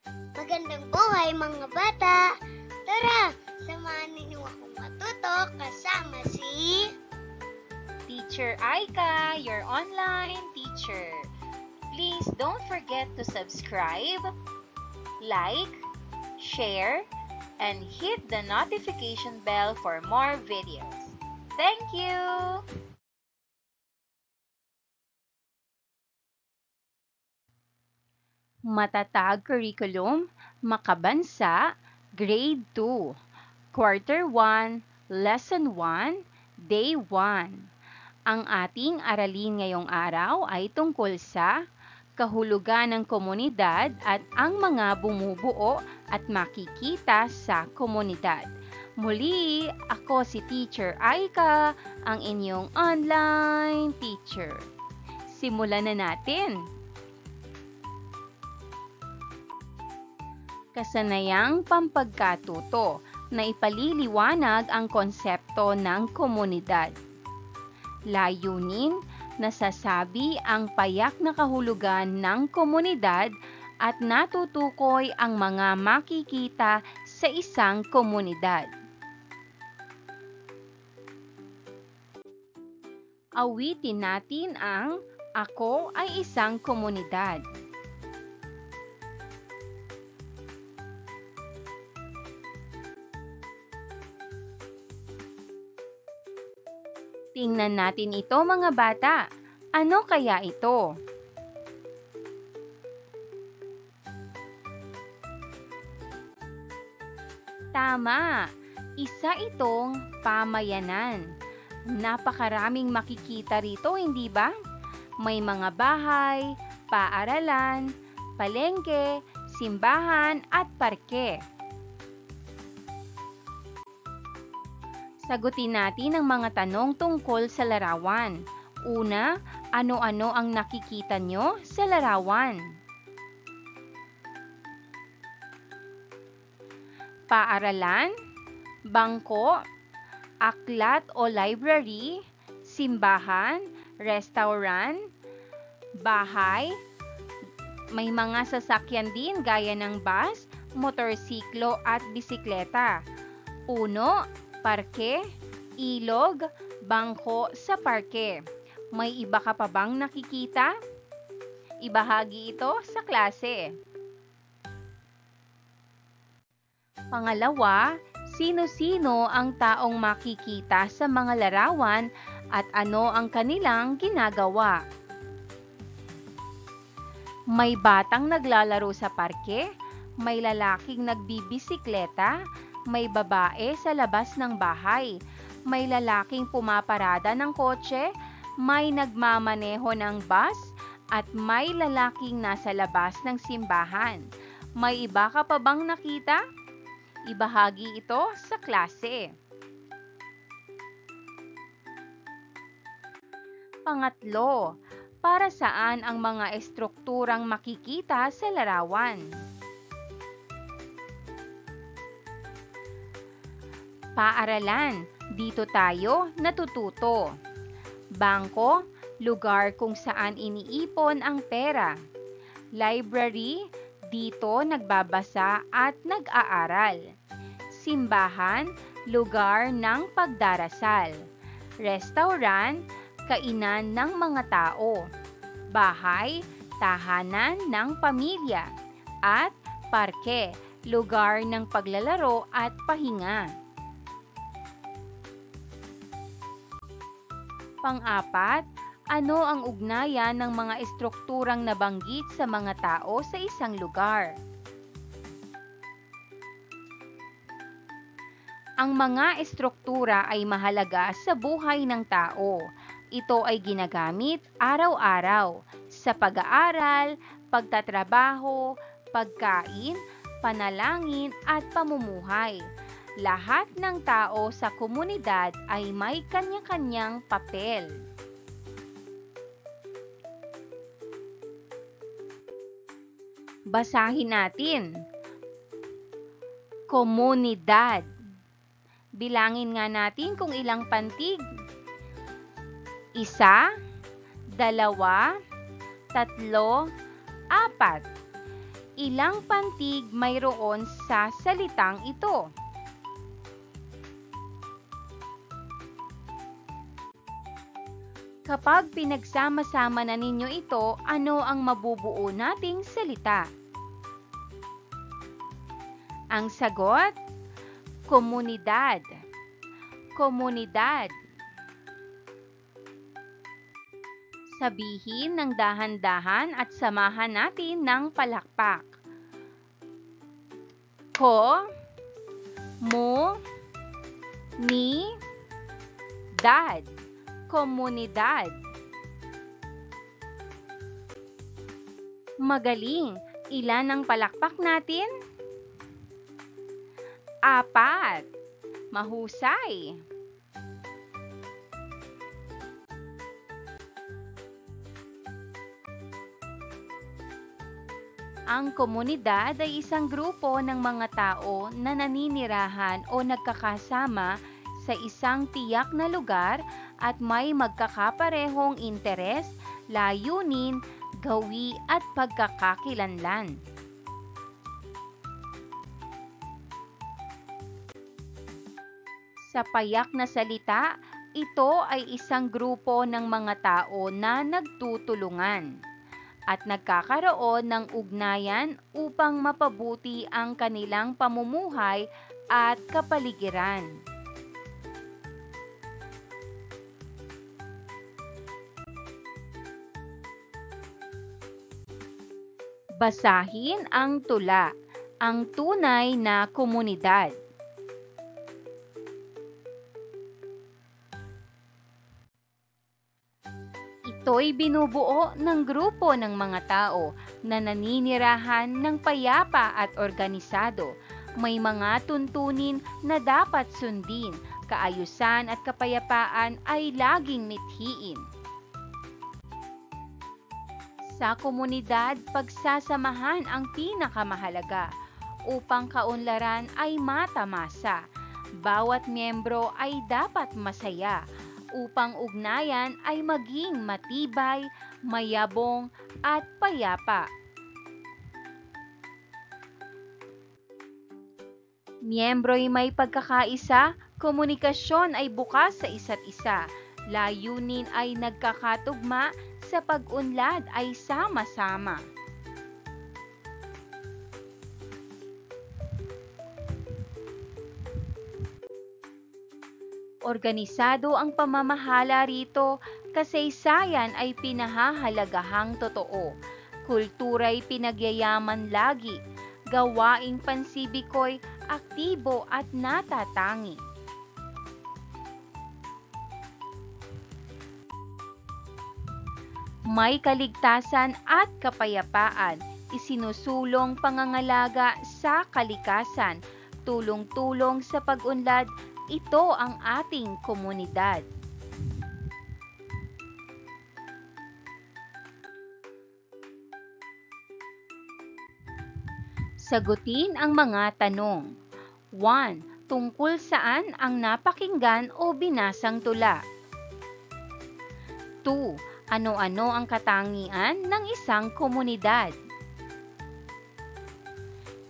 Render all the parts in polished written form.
Magandang buhay mga bata! Tara, samahan ninyo akong matuto kasama si Teacher Aika, your online teacher. Please don't forget to subscribe, like, share, and hit the notification bell for more videos. Thank you! Matatag Curriculum, Makabansa, Grade 2, Quarter 1, Lesson 1, Day 1. Ang ating aralin ngayong araw ay tungkol sa kahulugan ng komunidad at ang mga bumubuo at makikita sa komunidad. Muli, ako si Teacher Aika, ang inyong online teacher. Simulan na natin! Kasanayang pampagkatuto na ipaliliwanag ang konsepto ng komunidad. Layunin, nasasabi ang payak na kahulugan ng komunidad at natutukoy ang mga makikita sa isang komunidad. Awitin natin ang "Ako ay isang komunidad." Tingnan natin ito mga bata. Ano kaya ito? Tama! Isa itong pamayanan. Napakaraming makikita rito, hindi ba? May mga bahay, paaralan, palengke, simbahan at parke. Sagutin natin ang mga tanong tungkol sa larawan. Una, ano-ano ang nakikita nyo sa larawan? Paaralan, bangko, aklat o library, simbahan, restaurant, bahay. May mga sasakyan din gaya ng bus, motorsiklo at bisikleta. Puno, parke, ilog, bangko sa parke. May iba ka pa bang nakikita? Ibahagi ito sa klase. Pangalawa, sino-sino ang taong makikita sa mga larawan at ano ang kanilang ginagawa? May batang naglalaro sa parke, may lalaking nagbibisikleta, may babae sa labas ng bahay, may lalaking pumaparada ng kotse, may nagmamaneho ng bus, at may lalaking nasa labas ng simbahan. May iba ka pa bang nakita? Ibahagi ito sa klase. Pangatlo, para saan ang mga estrukturang makikita sa larawan? Paaralan, dito tayo natututo. Bangko, lugar kung saan iniipon ang pera. Library, dito nagbabasa at nag-aaral. Simbahan, lugar ng pagdarasal. Restaurant, kainan ng mga tao. Bahay, tahanan ng pamilya. At parke, lugar ng paglalaro at pahinga. Pang-apat, ano ang ugnayan ng mga estrukturang nabanggit sa mga tao sa isang lugar? Ang mga estruktura ay mahalaga sa buhay ng tao. Ito ay ginagamit araw-araw sa pag-aaral, pagtatrabaho, pagkain, panalangin at pamumuhay. Lahat ng tao sa komunidad ay may kanya-kanyang papel. Basahin natin. Komunidad. Bilangin nga natin kung ilang pantig. 1, 2, 3, 4. Ilang pantig mayroon sa salitang ito? Kapag pinagsama-sama na ninyo ito, ano ang mabubuo nating salita? Ang sagot, komunidad. Komunidad. Sabihin ng dahan-dahan at samahan natin ng palakpak. Ko, mu, ni, dad. Komunidad. Magaling! Ilan ang palakpak natin? 4. Mahusay! Ang komunidad ay isang grupo ng mga tao na naninirahan o nagkakasama sa isang tiyak na lugar at may magkakaparehong interes, layunin, gawi at pagkakakilanlan. Sa payak na salita, ito ay isang grupo ng mga tao na nagtutulungan at nagkakaroon ng ugnayan upang mapabuti ang kanilang pamumuhay at kapaligiran. Basahin ang tula, ang tunay na komunidad. Ito'y binubuo ng grupo ng mga tao na naninirahan ng payapa at organisado. May mga tuntunin na dapat sundin, kaayusan at kapayapaan ay laging mithiin. Sa komunidad, pagsasamahan ang pinakamahalaga upang kaunlaran ay matamasa. Bawat miyembro ay dapat masaya upang ugnayan ay maging matibay, mayabong at payapa. Miyembro'y may pagkakaisa, komunikasyon ay bukas sa isa't isa, layunin ay nagkakatugma, sa pag-unlad ay sama-sama. Organisado ang pamamahala rito, kasaysayan ay pinahahalagahang totoo, kultura'y pinagyayaman lagi, gawaing pansibiko'y aktibo at natatangi. May kaligtasan at kapayapaan, isinusulong pangangalaga sa kalikasan, tulong-tulong sa pag-unlad, ito ang ating komunidad. Sagutin ang mga tanong. 1. Tungkol saan ang napakinggan o binasang tula? 2. Ano-ano ang katangian ng isang komunidad?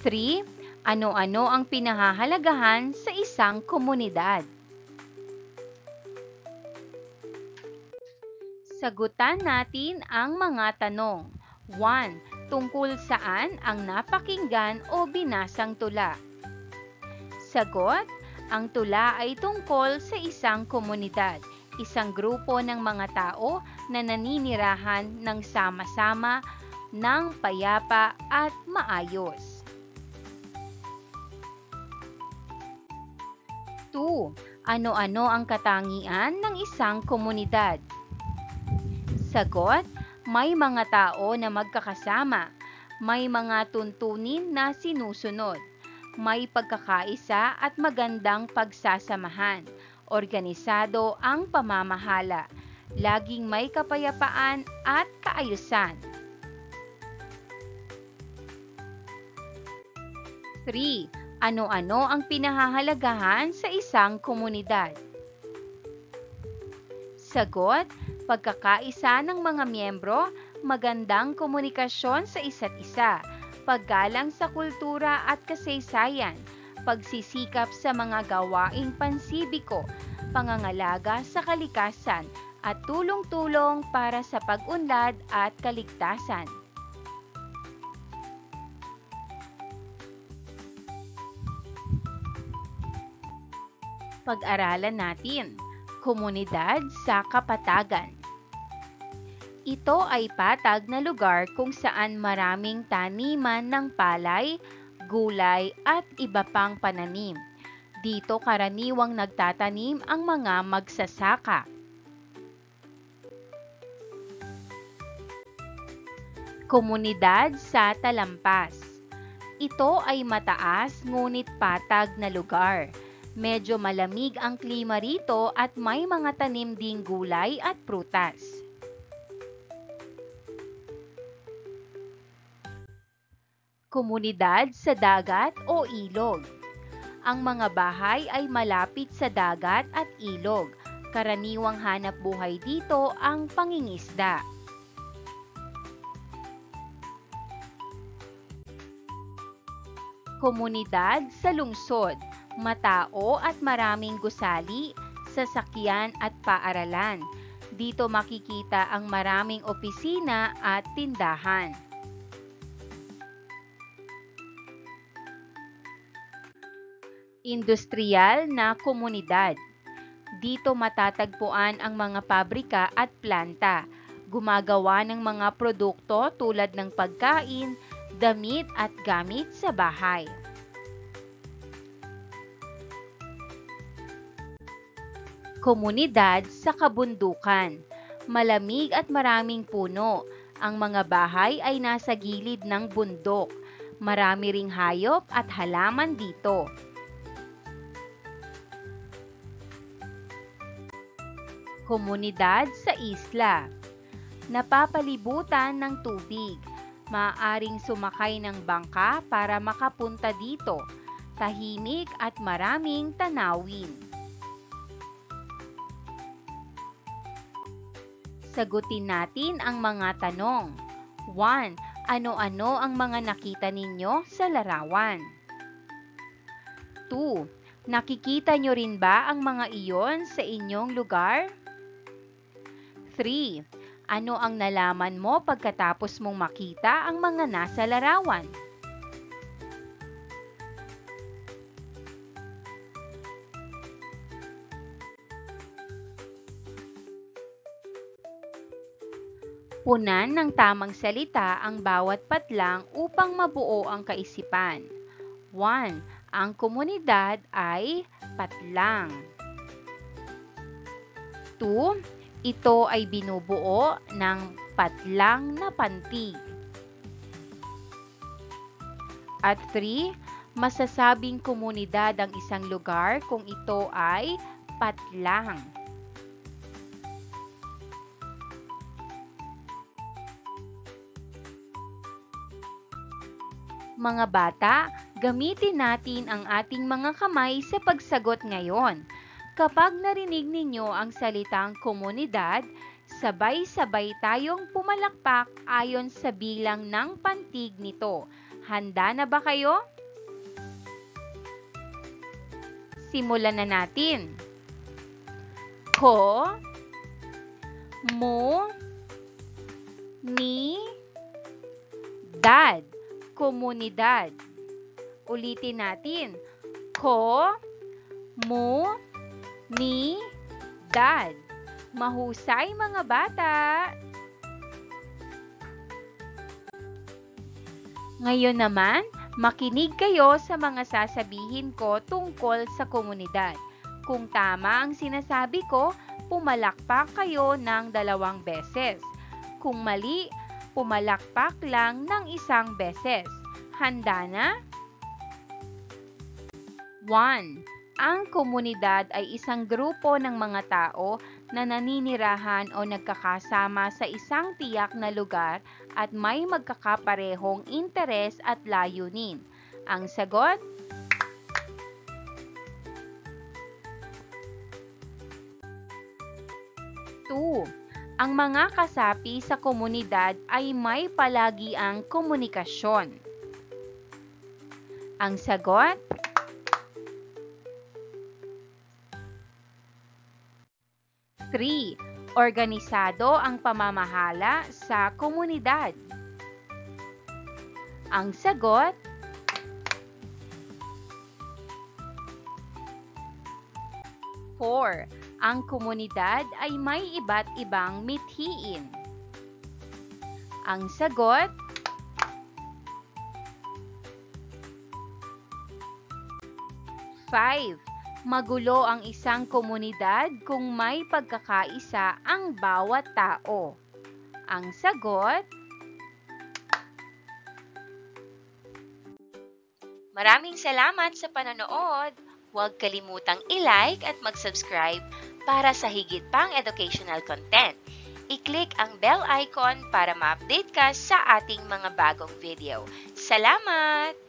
3. Ano-ano ang pinahahalagahan sa isang komunidad? Sagutan natin ang mga tanong. 1. Tungkol saan ang napakinggan o binasang tula? Sagot, ang tula ay tungkol sa isang komunidad, isang grupo ng mga tao na naninirahan ng sama-sama, ng payapa at maayos. 2. Ano-ano ang katangian ng isang komunidad? Sagot, may mga tao na magkakasama, may mga tuntunin na sinusunod, may pagkakaisa at magandang pagsasamahan, organisado ang pamamahala, laging may kapayapaan at kaayusan. 3. Ano-ano ang pinahahalagahan sa isang komunidad? Sagot, pagkakaisa ng mga miyembro, magandang komunikasyon sa isa't isa, paggalang sa kultura at kasaysayan, pagsisikap sa mga gawaing pansibiko, pangangalaga sa kalikasan, at tulong-tulong para sa pag-unlad at kaligtasan. Pag-aralan natin, komunidad sa kapatagan. Ito ay patag na lugar kung saan maraming taniman ng palay, gulay at iba pang pananim. Dito karaniwang nagtatanim ang mga magsasaka. Komunidad sa talampas. Ito ay mataas ngunit patag na lugar. Medyo malamig ang klima rito at may mga tanim ding gulay at prutas. Komunidad sa dagat o ilog. Ang mga bahay ay malapit sa dagat at ilog. Karaniwang hanap buhay dito ang pangingisda. Komunidad sa lungsod. Matao at maraming gusali, sasakyan at paaralan. Dito makikita ang maraming opisina at tindahan. Industrial na komunidad. Dito matatagpuan ang mga pabrika at planta. Gumagawa ng mga produkto tulad ng pagkain, damit at gamit sa bahay. Komunidad sa kabundukan. Malamig at maraming puno. Ang mga bahay ay nasa gilid ng bundok. Marami ring hayop at halaman dito. Komunidad sa isla. Napapalibutan ng tubig. Maaaring sumakay ng bangka para makapunta dito. Tahimik at maraming tanawin. Sagutin natin ang mga tanong. 1. Ano-ano ang mga nakita ninyo sa larawan? 2. Nakikita nyo rin ba ang mga iyon sa inyong lugar? 3. Ano ang nalaman mo pagkatapos mong makita ang mga nasa larawan? Punan ng tamang salita ang bawat patlang upang mabuo ang kaisipan. 1. Ang komunidad ay patlang. 2. Ito ay binubuo ng patlang na pantig. At 3. Masasabing komunidad ang isang lugar kung ito ay patlang. Mga bata, gamitin natin ang ating mga kamay sa pagsagot ngayon. Kapag narinig ninyo ang salitang komunidad, sabay-sabay tayong pumalakpak ayon sa bilang ng pantig nito. Handa na ba kayo? Simulan na natin. Ko, mo, ni, dad. Komunidad. Ulitin natin. Ko, mo, ni, dad. Mahusay mga bata! Ngayon naman, makinig kayo sa mga sasabihin ko tungkol sa komunidad. Kung tama ang sinasabi ko, pumalakpak kayo ng 2 beses. Kung mali, pumalakpak lang ng 1 beses. Handa na? 1. Ang komunidad ay isang grupo ng mga tao na naninirahan o nagkakasama sa isang tiyak na lugar at may magkakaparehong interes at layunin. Ang sagot? Ang mga kasapi sa komunidad ay may palagiang komunikasyon. Ang sagot? Three, organisado ang pamamahala sa komunidad. Ang sagot? Four, ang komunidad ay may iba't ibang mithiin. Ang sagot? Five, magulo ang isang komunidad kung may pagkakaisa ang bawat tao. Ang sagot? Maraming salamat sa panonood! Huwag kalimutang i-like at mag-subscribe para sa higit pang educational content. I-click ang bell icon para ma-update ka sa ating mga bagong video. Salamat!